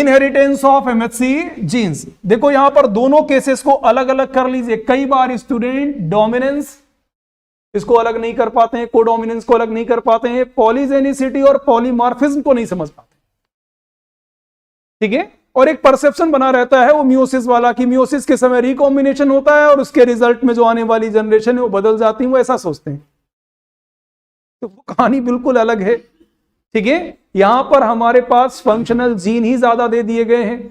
Inheritance of MHC jeans. देखो यहां पर दोनों केसेस को अलग अलग कर लीजिए। कई बार स्टूडेंट डोमिनेंस इसको अलग नहीं कर पाते हैं, कोडोमिनेंस को अलग नहीं कर पाते हैं, पॉलीजेनिसिटी और पॉलीमॉर्फिज्म को नहीं समझ पाते, ठीक है। और एक परसेप्शन बना रहता है वो मियोसिस वाला कि मियोसिस के समय रिकॉम्बिनेशन होता है और उसके रिजल्ट में जो आने वाली जनरेशन है वो बदल जाती है, वो ऐसा सोचते हैं। तो वो कहानी बिल्कुल अलग है, ठीक है। यहां पर हमारे पास फंक्शनल जीन ही ज्यादा दे दिए गए हैं,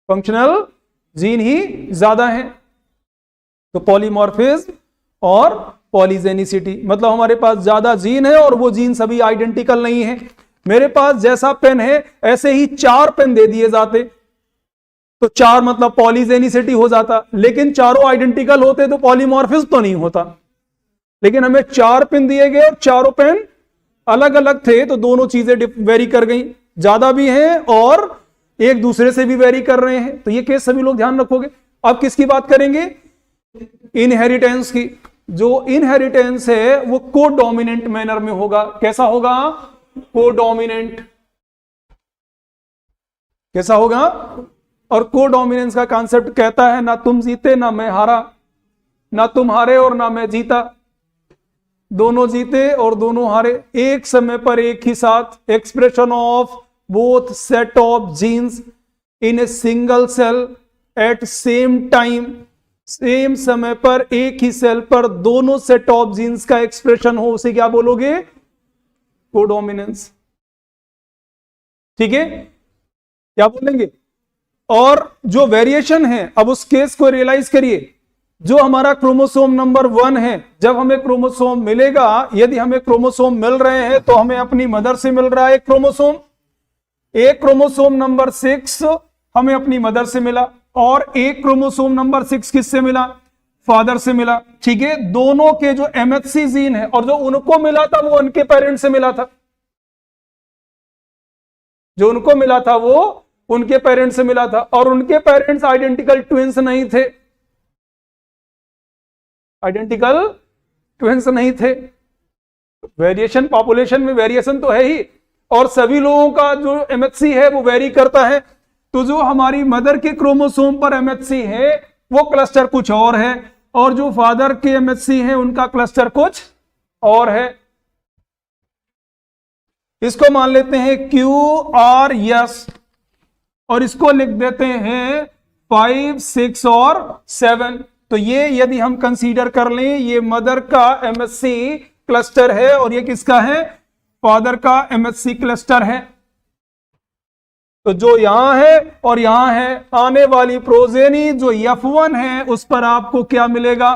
फंक्शनल जीन ही ज्यादा है। तो पॉलीमॉर्फिज्म और पॉलीजेनिसिटी मतलब हमारे पास ज्यादा जीन है और वो जीन सभी आइडेंटिकल नहीं है। मेरे पास जैसा पेन है ऐसे ही 4 पेन दे दिए जाते तो 4 मतलब पॉलीजेनिसिटी हो जाता, लेकिन चारों आइडेंटिकल होते तो पॉलीमॉर्फिज्म तो नहीं होता। लेकिन हमें 4 पेन दिए गए और चारों पेन अलग अलग थे तो दोनों चीजें वेरी कर गई, ज्यादा भी हैं और एक दूसरे से भी वेरी कर रहे हैं। तो ये केस सभी लोग ध्यान रखोगे। अब किसकी बात करेंगे? इनहेरिटेंस की। जो इनहेरिटेंस है वो कोडोमिनेंट मैनर में होगा। कैसा होगा? कोडोमिनेंट। कैसा होगा? और कोडोमिनेंस का कॉन्सेप्ट कहता है ना तुम जीते ना मैं हारा, ना तुम हारे और ना मैं जीता, दोनों जीते और दोनों हारे एक समय पर एक ही साथ। Expression of both set of genes in a single cell at same time. Same समय पर एक ही सेल पर दोनों सेट ऑफ जीन्स का एक्सप्रेशन हो, उसे क्या बोलोगे? कोडोमिनेंस, ठीक है। क्या बोलेंगे? और जो वेरिएशन है, अब उस केस को रियलाइज करिए। जो हमारा क्रोमोसोम नंबर 1 है, जब हमें क्रोमोसोम मिलेगा, यदि हमें क्रोमोसोम मिल रहे हैं तो हमें अपनी मदर से मिल रहा है एक क्रोमोसोम। एक क्रोमोसोम नंबर 6 हमें अपनी मदर से मिला और एक क्रोमोसोम नंबर 6 किससे मिला? फादर से मिला, ठीक है। दोनों के जो एमएचसी जीन है और जो उनको मिला था वो उनके पेरेंट्स से मिला था, जो उनको मिला था वो उनके पेरेंट्स से मिला था और उनके पेरेंट्स आइडेंटिकल ट्विंस नहीं थे, आइडेंटिकल ट्विंस नहीं थे। वेरिएशन, पॉपुलेशन में वेरिएशन तो है ही और सभी लोगों का जो एमएचसी है वो वेरी करता है। तो जो हमारी मदर के क्रोमोसोम पर एमएचसी है वो क्लस्टर कुछ और है और जो फादर के एमएचसी है उनका क्लस्टर कुछ और है। इसको मान लेते हैं QRS और इसको लिख देते हैं 5, 6 और 7। तो ये यदि हम कंसीडर कर लें, ये मदर का एमएचसी क्लस्टर है और ये किसका है? फादर का एमएचसी क्लस्टर है। तो जो यहां है और यहां है, आने वाली प्रोजेनी जो F1 है उस पर आपको क्या मिलेगा?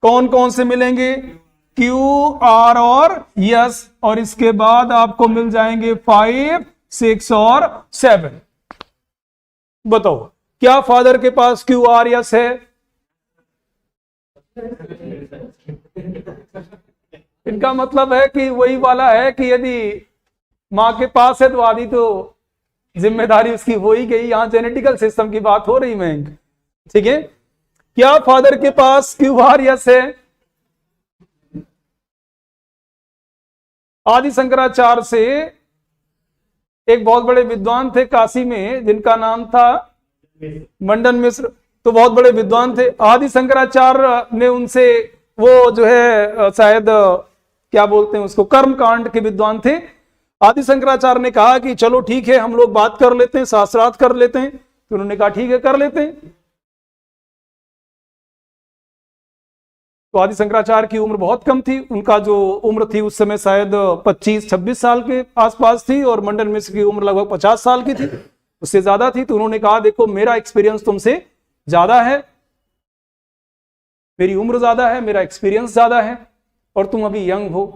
कौन कौन से मिलेंगे? Q, R और S। और इसके बाद आपको मिल जाएंगे 5, 6 और 7। बताओ क्या फादर के पास Q, R, S है? इनका मतलब है कि वही वाला है कि यदि मां के पास है तो आदि तो जिम्मेदारी उसकी हो ही गई। यहां जेनेटिकल सिस्टम की बात हो रही मैं, ठीक है। क्या फादर के पास Q, R, S है? आदि शंकराचार्य से एक बहुत बड़े विद्वान थे काशी में जिनका नाम था मंडन मिश्र। तो बहुत बड़े विद्वान थे। आदि शंकराचार्य ने उनसे, वो जो है शायद क्या बोलते हैं उसको, कर्म कांड के विद्वान थे। आदि शंकराचार्य ने कहा कि चलो ठीक है हम लोग बात कर लेते हैं, शास्त्रार्थ कर लेते हैं। तो उन्होंने कहा ठीक है कर लेते हैं। तो आदि शंकराचार्य की उम्र बहुत कम थी, उनका जो उम्र थी उस समय शायद 25-26 साल के आसपास थी और मंडन मिश्र की उम्र लगभग 50 साल की थी, उससे ज्यादा थी। तो उन्होंने कहा देखो मेरा एक्सपीरियंस तुमसे ज्यादा है, मेरी उम्र ज्यादा है, मेरा एक्सपीरियंस ज्यादा है और तुम अभी यंग हो।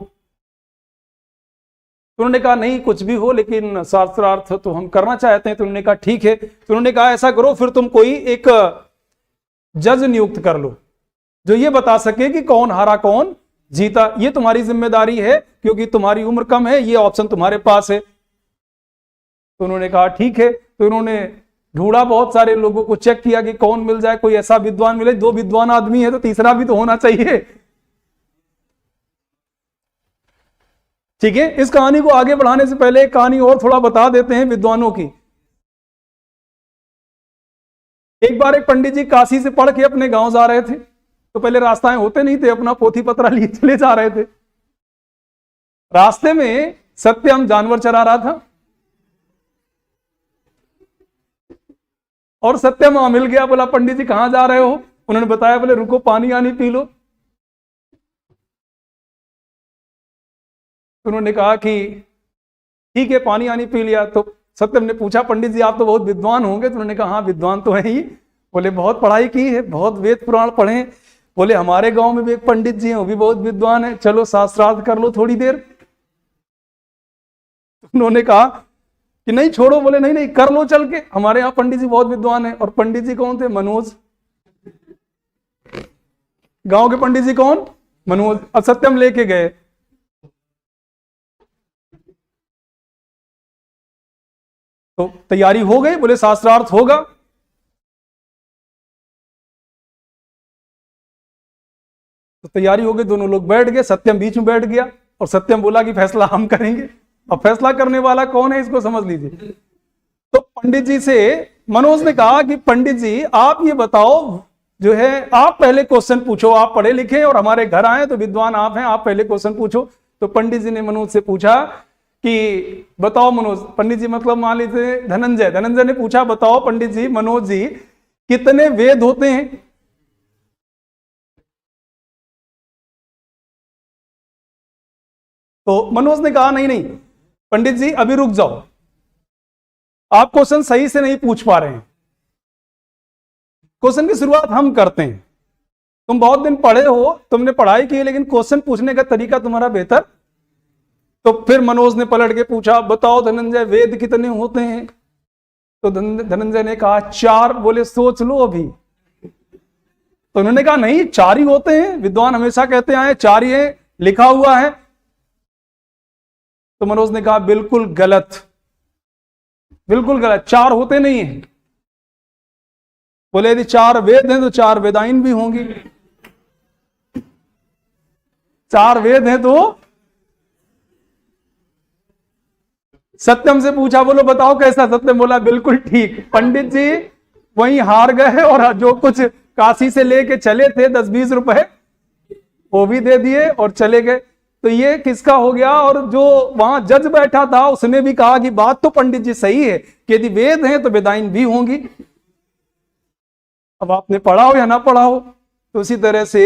तो उन्होंने कहा नहीं कुछ भी हो लेकिन शास्त्रार्थ तो हम करना चाहते हैं। तो उन्होंने कहा ठीक है। तो उन्होंने कहा ऐसा करो फिर तुम कोई एक जज नियुक्त कर लो जो ये बता सके कि कौन हारा कौन जीता। ये तुम्हारी जिम्मेदारी है क्योंकि तुम्हारी उम्र कम है, ये ऑप्शन तुम्हारे पास है। तो उन्होंने कहा ठीक है। तो उन्होंने ढूंढा, बहुत सारे लोगों को चेक किया कि कौन मिल जाए, कोई ऐसा विद्वान मिले। 2 विद्वान आदमी है तो तीसरा भी तो होना चाहिए। ठीक है, इस कहानी को आगे बढ़ाने से पहले एक कहानी और थोड़ा बता देते हैं विद्वानों की। एक बार एक पंडित जी काशी से पढ़ के अपने गांव जा रहे थे, तो पहले रास्ताएं होते नहीं थे, अपना पोथी पत्रा लिए चले जा रहे थे। रास्ते में सत्यम जानवर चरा रहा था और सत्यम वहां मिल गया। बोला पंडित जी कहां जा रहे हो? उन्होंने बताया, बोले रुको पानी आनी पी लो। उन्होंने कहा कि ठीक है, पानी आनी पी लिया। तो सत्यम ने पूछा, पंडित जी आप तो बहुत विद्वान होंगे? तो उन्होंने कहा हाँ विद्वान तो है ही। बोले बहुत पढ़ाई की है, बहुत वेद पुराण पढ़े? बोले हमारे गांव में भी एक पंडित जी हैं, वो भी बहुत विद्वान है, चलो शास्त्रार्थ कर लो थोड़ी देर। उन्होंने कहा कि नहीं छोड़ो। बोले नहीं नहीं कर लो चल के, हमारे यहाँ पंडित जी बहुत विद्वान है। और पंडित जी कौन थे? मनोज। गांव के पंडित जी कौन? मनोज। अब सत्यम लेके गए। तो तैयारी हो गई? बोले शास्त्रार्थ होगा। तो तैयारी हो गई, दोनों लोग बैठ गए, सत्यम बीच में बैठ गया और सत्यम बोला कि फैसला हम करेंगे। अब फैसला करने वाला कौन है इसको समझ लीजिए। तो पंडित जी से मनोज ने कहा कि पंडित जी आप ये बताओ, जो है आप पहले क्वेश्चन पूछो, आप पढ़े लिखे और हमारे घर आए तो विद्वान आप हैं, आप पहले क्वेश्चन पूछो। तो पंडित जी ने मनोज से पूछा कि बताओ मनोज, पंडित जी मतलब मान लीजिए धनंजय, धनंजय ने पूछा बताओ पंडित जी, मनोज जी कितने वेद होते हैं? तो मनोज ने कहा नहीं नहीं पंडित जी अभी रुक जाओ, आप क्वेश्चन सही से नहीं पूछ पा रहे हैं। क्वेश्चन की शुरुआत हम करते हैं, तुम बहुत दिन पढ़े हो, तुमने पढ़ाई की, लेकिन क्वेश्चन पूछने का तरीका तुम्हारा बेहतर। तो फिर मनोज ने पलट के पूछा बताओ धनंजय वेद कितने होते हैं? तो धनंजय ने कहा 4। बोले सोच लो अभी। तो उन्होंने कहा नहीं 4 ही होते हैं, विद्वान हमेशा कहते आए 4 ही है, लिखा हुआ है। तो मनोज ने कहा बिल्कुल गलत, बिल्कुल गलत, 4 होते नहीं है। बोले यदि 4 वेद हैं तो 4 वेदाइन भी होंगी। 4 वेद हैं तो सत्यम से पूछा, बोलो बताओ कैसा? सत्यम बोला बिल्कुल ठीक। पंडित जी वहीं हार गए और जो कुछ काशी से लेके चले थे 10-20 रुपए वो भी दे दिए और चले गए। तो ये किसका हो गया? और जो वहां जज बैठा था उसने भी कहा कि बात तो पंडित जी सही है कि यदि वेद हैं तो वेदाइन भी होंगी। अब आपने पढ़ा हो या ना पढ़ा हो। तो इसी तरह से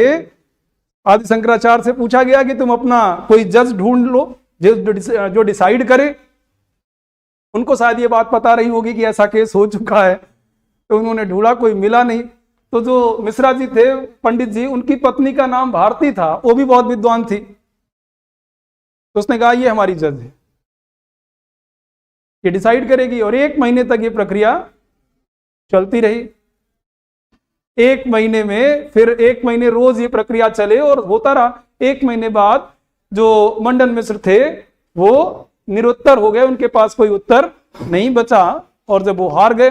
आदि शंकराचार्य से पूछा गया कि तुम अपना कोई जज ढूंढ लो जो डिसाइड करे। उनको शायद ये बात पता रही होगी कि ऐसा केस हो चुका है, तो उन्होंने ढूंढा, कोई मिला नहीं। तो जो मिश्रा जी थे पंडित जी, उनकी पत्नी का नाम भारती था, वो भी बहुत विद्वान थी। तो उसने कहा ये हमारी जज है, ये डिसाइड करेगी। और 1 महीने तक ये प्रक्रिया चलती रही। 1 महीने में, फिर 1 महीने रोज ये प्रक्रिया चले और होता रहा। 1 महीने बाद जो मंडन मिश्र थे वो निरुत्तर हो गए, उनके पास कोई उत्तर नहीं बचा। और जब वो हार गए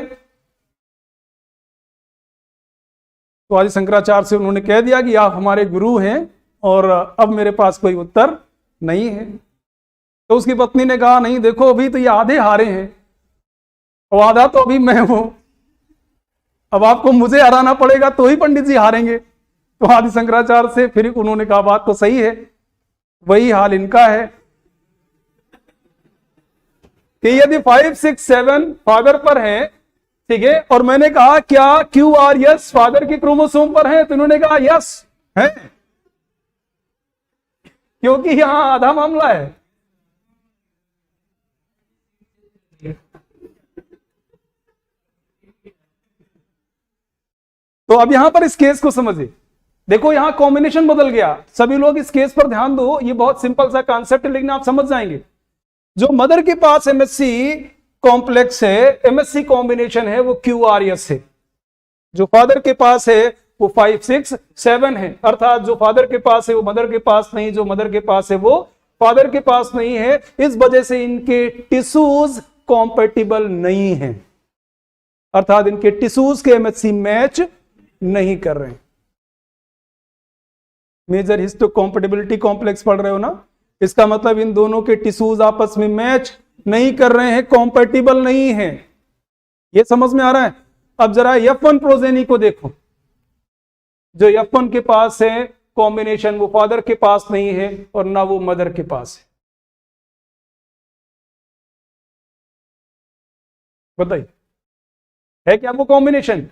तो आदि शंकराचार्य से उन्होंने कह दिया कि आप हमारे गुरु हैं और अब मेरे पास कोई उत्तर नहीं है। तो उसकी पत्नी ने कहा नहीं देखो अभी तो ये आधे हारे हैं और आधा तो अभी मैं हूं, अब आपको मुझे हराना पड़ेगा तो ही पंडित जी हारेंगे। तो आदि शंकराचार्य से फिर उन्होंने कहा बात तो सही है, वही हाल इनका है कि यदि 5, 6, 7 फादर पर है, ठीक है, और मैंने कहा क्या QRS फादर की क्रोमोसोम पर है? तो उन्होंने कहा यस है, क्योंकि यहां आधा मामला है। तो अब यहां पर इस केस को समझिए। देखो यहां कॉम्बिनेशन बदल गया। सभी लोग इस केस पर ध्यान दो, ये बहुत सिंपल सा कॉन्सेप्ट है लेकिन आप समझ जाएंगे। जो मदर के पास MSC कॉम्प्लेक्स है, MSC कॉम्बिनेशन है, वो QRS है। जो फादर के पास है वो 5, 6, 7 है। अर्थात जो फादर के पास है वो मदर के पास नहीं, जो मदर के पास है वो फादर के पास नहीं है। इस वजह से इनके टिश्यूज कॉम्पेटिबल नहीं है, अर्थात इनके टिश्यूज के MSC मैच नहीं कर रहे हैं। मेजर हिस्टोकॉम्पेटिबिलिटी कॉम्प्लेक्स पढ़ रहे हो ना, इसका मतलब इन दोनों के टिश्यूज आपस में मैच नहीं कर रहे हैं, कॉम्पेटिबल नहीं है। ये समझ में आ रहा है? अब जरा F1 प्रोजेनी को देखो, जो F1 के पास है कॉम्बिनेशन, वो फादर के पास नहीं है और ना वो मदर के पास है। बताइए, है क्या वो कॉम्बिनेशन?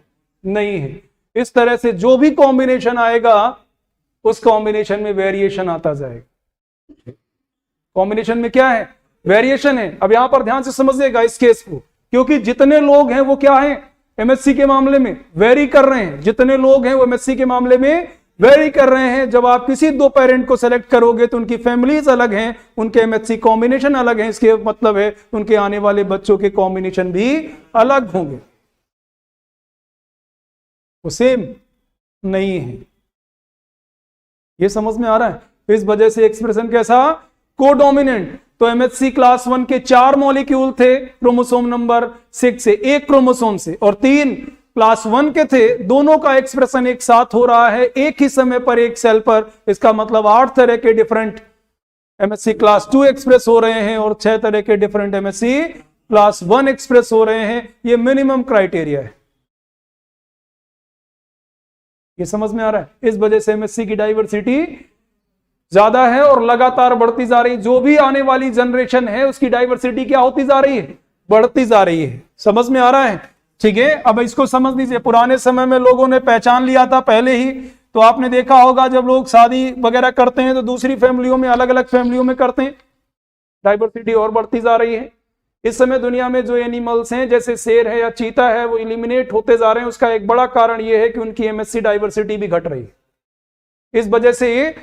नहीं है। इस तरह से जो भी कॉम्बिनेशन आएगा उस कॉम्बिनेशन में वेरिएशन आता जाएगा। कॉम्बिनेशन में क्या है? वेरिएशन है। अब यहां पर ध्यान से समझिएगा इस केस को, क्योंकि जितने लोग हैं वो क्या है, एमएससी के मामले में वेरी कर रहे हैं। जितने लोग हैं वो एमएससी के मामले में वेरी कर रहे हैं। जब आप किसी दो पेरेंट को सेलेक्ट करोगे तो उनकी फैमिलीज अलग हैं, उनके एमएससी कॉम्बिनेशन अलग हैं। इसके मतलब है उनके आने वाले बच्चों के कॉम्बिनेशन भी अलग होंगे, वो सेम नहीं है। ये समझ में आ रहा है? इस वजह से एक्सप्रेशन कैसा? कोडोमिनेंट। तो एमएचसी क्लास 1 के 4 मॉलिक्यूल थे क्रोमोसोम नंबर 6 से, एक क्रोमोसोम से, और 3 क्लास 1 के थे। दोनों का एक्सप्रेशन एक साथ हो रहा है एक ही समय पर एक सेल पर। इसका मतलब 8 तरह के डिफरेंट एमएचसी क्लास 2 एक्सप्रेस हो रहे हैं और 6 तरह के डिफरेंट एमएचसी क्लास 1 एक्सप्रेस हो रहे हैं। ये मिनिमम क्राइटेरिया है। ये समझ में आ रहा है? इस वजह से एमएचसी की डाइवर्सिटी ज्यादा है और लगातार बढ़ती जा रही। जो भी आने वाली जनरेशन है उसकी डाइवर्सिटी क्या होती जा रही है? बढ़ती जा रही है। समझ में आ रहा है? ठीक है, अब इसको समझ लीजिए। पुराने समय में लोगों ने पहचान लिया था पहले ही, तो आपने देखा होगा जब लोग शादी वगैरह करते हैं तो दूसरी फैमिलियों में, अलग अलग फैमिलियों में करते हैं। डाइवर्सिटी और बढ़ती जा रही है। इस समय दुनिया में जो एनिमल्स हैं जैसे शेर है या चीता है वो इलिमिनेट होते जा रहे हैं। उसका एक बड़ा कारण यह है कि उनकी एमएससी डाइवर्सिटी भी घट रही है। इस वजह से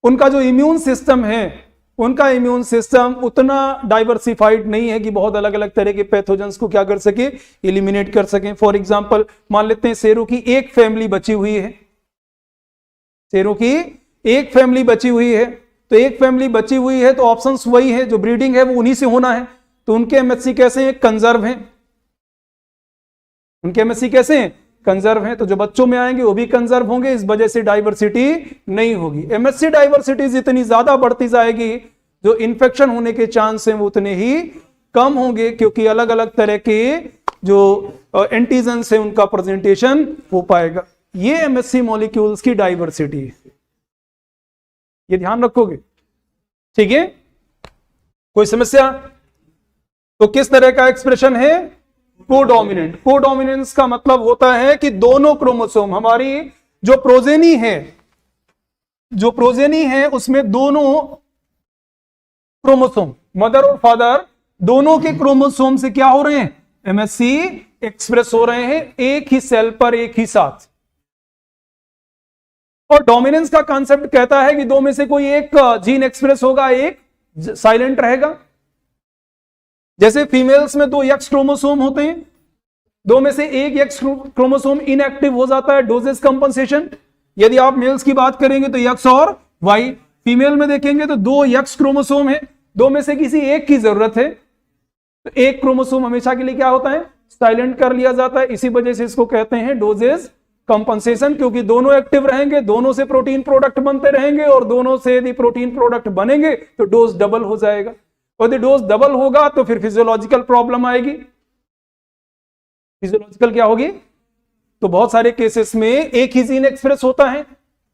उनका जो इम्यून सिस्टम है, उनका इम्यून सिस्टम उतना डाइवर्सिफाइड नहीं है कि बहुत अलग अलग तरह के पैथोजेंस को क्या कर सके, इलिमिनेट कर सकें। फॉर एग्जांपल मान लेते हैं शेरों की एक फैमिली बची हुई है, शेरों की एक फैमिली बची हुई है। तो एक फैमिली बची हुई है तो ऑप्शंस वही है, जो ब्रीडिंग है वो उन्हीं से होना है। तो उनके एमएचसी कैसे हैं? कंजर्व हैं। उनके एमएचसी कैसे हैं? कंजर्व हैं। तो जो बच्चों में आएंगे वो भी कंजर्व होंगे। इस वजह से डाइवर्सिटी नहीं होगी। एमएचसी डाइवर्सिटी जितनी ज्यादा बढ़ती जाएगी, जो इन्फेक्शन होने के चांस हैं वो उतने ही कम होंगे, क्योंकि अलग अलग तरह के जो एंटीजन्स है उनका प्रेजेंटेशन हो पाएगा। ये एमएचसी मॉलिक्यूल्स की डाइवर्सिटी है। ये ध्यान रखोगे, ठीक है? कोई समस्या? तो किस तरह का एक्सप्रेशन है? कोडोमिनेंट। कोडोमिनेंस का मतलब होता है कि दोनों क्रोमोसोम, हमारी जो प्रोजेनी है उसमें दोनों क्रोमोसोम, मदर और फादर, दोनों के क्रोमोसोम से क्या हो रहे हैं? एमएससी एक्सप्रेस हो रहे हैं एक ही सेल पर एक ही साथ। और डोमिनेंस का कांसेप्ट कहता है कि दो में से कोई एक जीन एक्सप्रेस होगा, एक साइलेंट रहेगा। जैसे फीमेल्स में 2 एक्स क्रोमोसोम होते हैं, दो में से एक एक्स क्रोमोसोम इनएक्टिव हो जाता है, डोजेस कंपनसेशन। यदि आप मेल्स की बात करेंगे तो एक्स और वाई, फीमेल में देखेंगे तो 2 एक्स क्रोमोसोम है, दो में से किसी एक की जरूरत है, तो एक क्रोमोसोम हमेशा के लिए क्या होता है? साइलेंट कर लिया जाता है। इसी वजह से इसको कहते हैं डोजेस कंपनसेशन, क्योंकि दोनों एक्टिव रहेंगे, दोनों से प्रोटीन प्रोडक्ट बनते रहेंगे, और दोनों से यदि प्रोटीन प्रोडक्ट बनेंगे तो डोज डबल हो जाएगा। और यदि डोज डबल होगा तो फिर फिजियोलॉजिकल प्रॉब्लम आएगी। फिजियोलॉजिकल क्या होगी? तो बहुत सारे केसेस में एक ही जीन एक्सप्रेस होता है,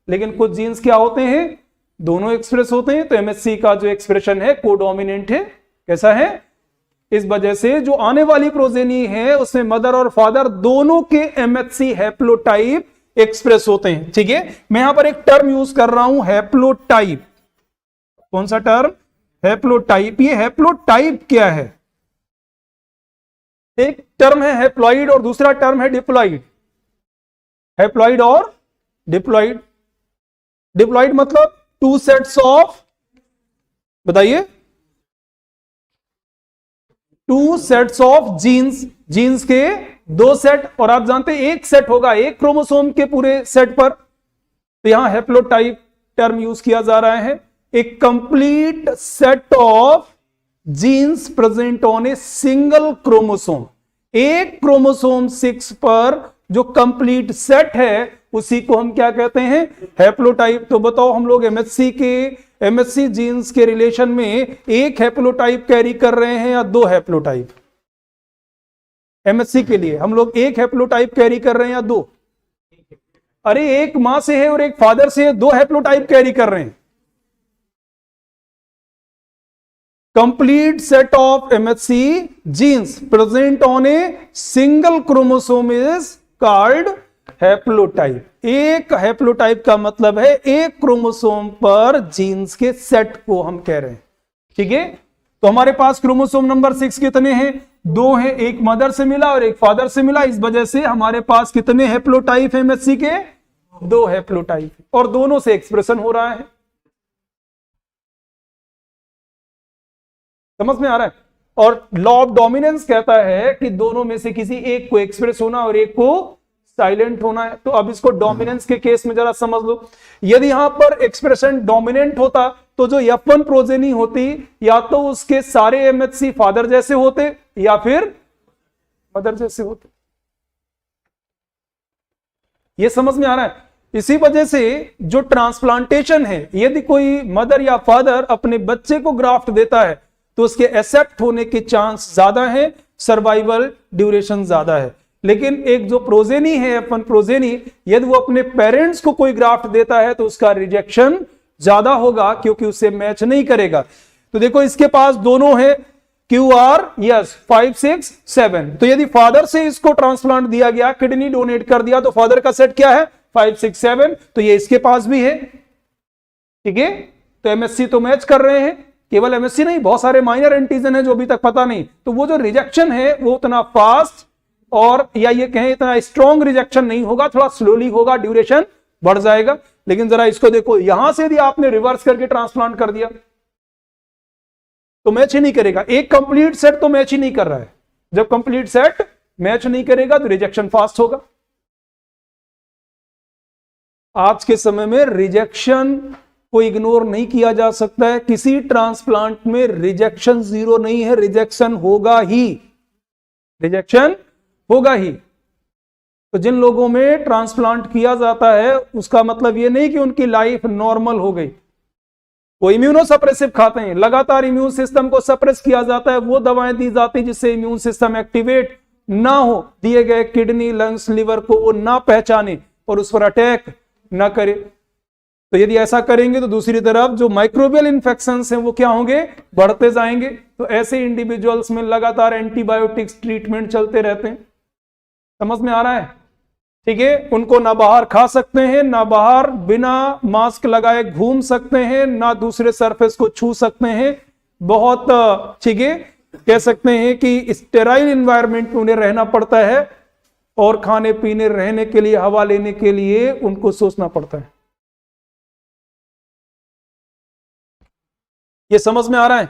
लेकिन कुछ जीन्स क्या होते हैं? दोनों एक्सप्रेस होते हैं। तो एमएचसी का जो एक्सप्रेशन है कोडोमिनेंट है। कैसा है? इस वजह से जो आने वाली प्रोजेनी है उसमें मदर और फादर दोनों के एमएचसी हैप्लोटाइप एक्सप्रेस होते हैं। ठीक है, मैं यहां पर एक टर्म यूज कर रहा हूं, हैप्लोटाइप। कौन सा टर्म? हैप्लोटाइप। ये हैप्लोटाइप क्या है? एक टर्म है हैप्लॉइड और दूसरा टर्म है डिप्लॉइड। हैप्लॉइड और डिप्लॉइड। डिप्लॉइड मतलब 2 सेट्स ऑफ, बताइए, 2 सेट्स ऑफ जीन्स, जीन्स के 2 सेट। और आप जानते हैं एक सेट होगा एक क्रोमोसोम के पूरे सेट पर, तो यहां हैप्लोटाइप टर्म यूज किया जा रहा है। A complete set of genes present on a single chromosome. एक क्रोमोसोम 6 पर जो कंप्लीट सेट है उसी को हम क्या कहते हैं, हैप्लोटाइप। तो बताओ हम लोग एमएचसी जीन्स के रिलेशन में एक हैप्लोटाइप कैरी कर रहे हैं या दो हैप्लोटाइप? एमएचसी के लिए हम लोग एक हैप्लोटाइप कैरी कर रहे हैं या दो? अरे एक मां से है और एक फादर से है, दो हैप्लोटाइप कैरी कर रहे हैं। Complete set of MHC jeans present on a single chromosome is called haplotype. एक हैप्लोटाइप का मतलब है एक क्रोमोसोम पर जीन्स के सेट को हम कह रहे हैं। ठीक है, तो हमारे पास क्रोमोसोम नंबर 6 कितने हैं? 2 हैं, एक मदर से मिला और एक फादर से मिला। इस वजह से हमारे पास कितने हैप्लोटाइप है एमएचसी के? 2 हैप्लोटाइप, और दोनों से एक्सप्रेशन हो रहा है। समझ में आ रहा है? और लॉ ऑफ डोमिनेंस कहता है कि दोनों में से किसी एक को एक्सप्रेस होना और एक को साइलेंट होना है। तो अब इसको डोमिनेंस के केस में जरा समझ लो। यदि यहां पर एक्सप्रेशन डोमिनेंट होता तो जो F1 प्रोजेनी होती या तो उसके सारे एमएचसी फादर जैसे होते या फिर मदर जैसे होते। ये समझ में आ रहा है? इसी वजह से जो ट्रांसप्लांटेशन है, यदि कोई मदर या फादर अपने बच्चे को ग्राफ्ट देता है तो उसके एक्सेप्ट होने के चांस ज्यादा है, सर्वाइवल ड्यूरेशन ज्यादा है। लेकिन एक जो प्रोजेनी है F1 प्रोजेनी, यदि वो अपने पेरेंट्स को कोई ग्राफ्ट देता है तो उसका रिजेक्शन ज्यादा होगा क्योंकि उससे मैच नहीं करेगा। तो देखो इसके पास दोनों है QR, यस 5, 6, 7। तो यदि फादर से इसको ट्रांसप्लांट दिया गया, किडनी डोनेट कर दिया, तो फादर का सेट क्या है? 5, 6, 7। तो ये इसके पास भी है। ठीक है, तो एमएससी तो मैच कर रहे हैं। केवल एमएससी नहीं, बहुत सारे माइनर एंटीजन है जो अभी तक पता नहीं। तो वो जो रिजेक्शन है वो उतना फास्ट और या ये कहें इतना स्ट्रॉन्ग रिजेक्शन नहीं होगा, थोड़ा स्लोली होगा, ड्यूरेशन बढ़ जाएगा। लेकिन जरा इसको देखो, यहां से यदि आपने रिवर्स करके ट्रांसप्लांट कर दिया तो मैच ही नहीं करेगा। एक कंप्लीट सेट तो मैच ही नहीं कर रहा है। जब कंप्लीट सेट मैच नहीं करेगा तो रिजेक्शन फास्ट होगा। आज के समय में रिजेक्शन को इग्नोर नहीं किया जा सकता है। किसी ट्रांसप्लांट में रिजेक्शन जीरो नहीं है, रिजेक्शन होगा ही, रिजेक्शन होगा ही। तो जिन लोगों में ट्रांसप्लांट किया जाता है उसका मतलब यह नहीं कि उनकी लाइफ नॉर्मल हो गई। वो इम्यूनो सप्रेसिव खाते हैं, लगातार इम्यून सिस्टम को सप्रेस किया जाता है, वो दवाएं दी जाती हैं जिससे इम्यून सिस्टम एक्टिवेट ना हो, दिए गए किडनी, लंग्स, लिवर को वो ना पहचाने और उस पर अटैक ना करे। तो यदि ऐसा करेंगे तो दूसरी तरफ जो माइक्रोबियल इंफेक्शंस हैं वो क्या होंगे? बढ़ते जाएंगे। तो ऐसे इंडिविजुअल्स में लगातार एंटीबायोटिक्स ट्रीटमेंट चलते रहते हैं। समझ में आ रहा है? ठीक है, उनको ना बाहर खा सकते हैं, ना बाहर बिना मास्क लगाए घूम सकते हैं, ना दूसरे सरफेस को छू सकते हैं। बहुत ठीक है, कह सकते हैं कि स्टेराइल एनवायरनमेंट में उन्हें रहना पड़ता है और खाने पीने, रहने के लिए, हवा लेने के लिए उनको सोचना पड़ता है। ये समझ में आ रहा है?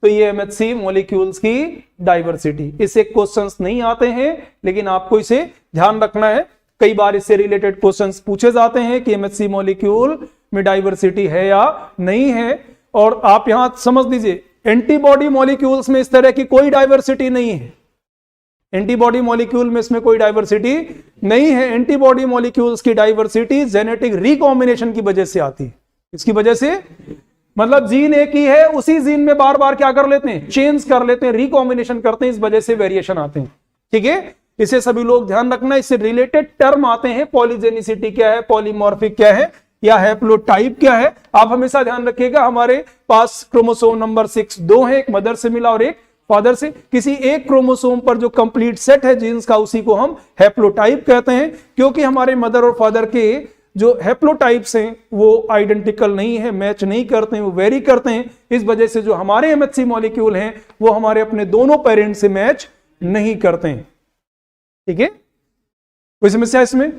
तो ये एमएचसी मॉलिक्यूल्स की डाइवर्सिटी। इससे क्वेश्चंस नहीं आते हैं लेकिन आपको इसे ध्यान रखना है। कई बार इससे रिलेटेड क्वेश्चंस पूछे जाते हैं कि एमएचसी मॉलिक्यूल में डाइवर्सिटी है या नहीं है। और आप यहां समझ लीजिए, एंटीबॉडी मॉलिक्यूल्स में इस तरह की कोई डाइवर्सिटी नहीं है। एंटीबॉडी मॉलिक्यूल में इसमें कोई डाइवर्सिटी नहीं है। एंटीबॉडी मॉलिक्यूल्स की डाइवर्सिटी जेनेटिक रिकॉम्बिनेशन की वजह से आती है। इसकी वजह से मतलब जीन एक ही है, उसी जीन में बार बार क्या कर लेते हैं? चेंज कर लेते हैं, रिकॉम्बिनेशन करते हैं, इस वजह से वेरिएशन आते हैं। ठीक है, इसे सभी लोग ध्यान रखना। इससे रिलेटेड टर्म आते हैं, पॉलीजेनिसिटी क्या है, पॉलीमॉर्फिक क्या है, या हैप्लोटाइप क्या है। आप हमेशा ध्यान रखिएगा, हमारे पास क्रोमोसोम नंबर 6 2 है, एक मदर से मिला और एक फादर से। किसी एक क्रोमोसोम पर जो कंप्लीट सेट है जीन्स का, उसी को हम हैप्लोटाइप कहते हैं। क्योंकि हमारे मदर और फादर के जो हैप्लोटाइप्स हैं वो आइडेंटिकल नहीं है, मैच नहीं करते हैं, वो वेरी करते हैं। इस वजह से जो हमारे एमएचसी मॉलिक्यूल हैं वो हमारे अपने दोनों पेरेंट्स से मैच नहीं करते हैं। ठीक है, कोई समस्या इसमें?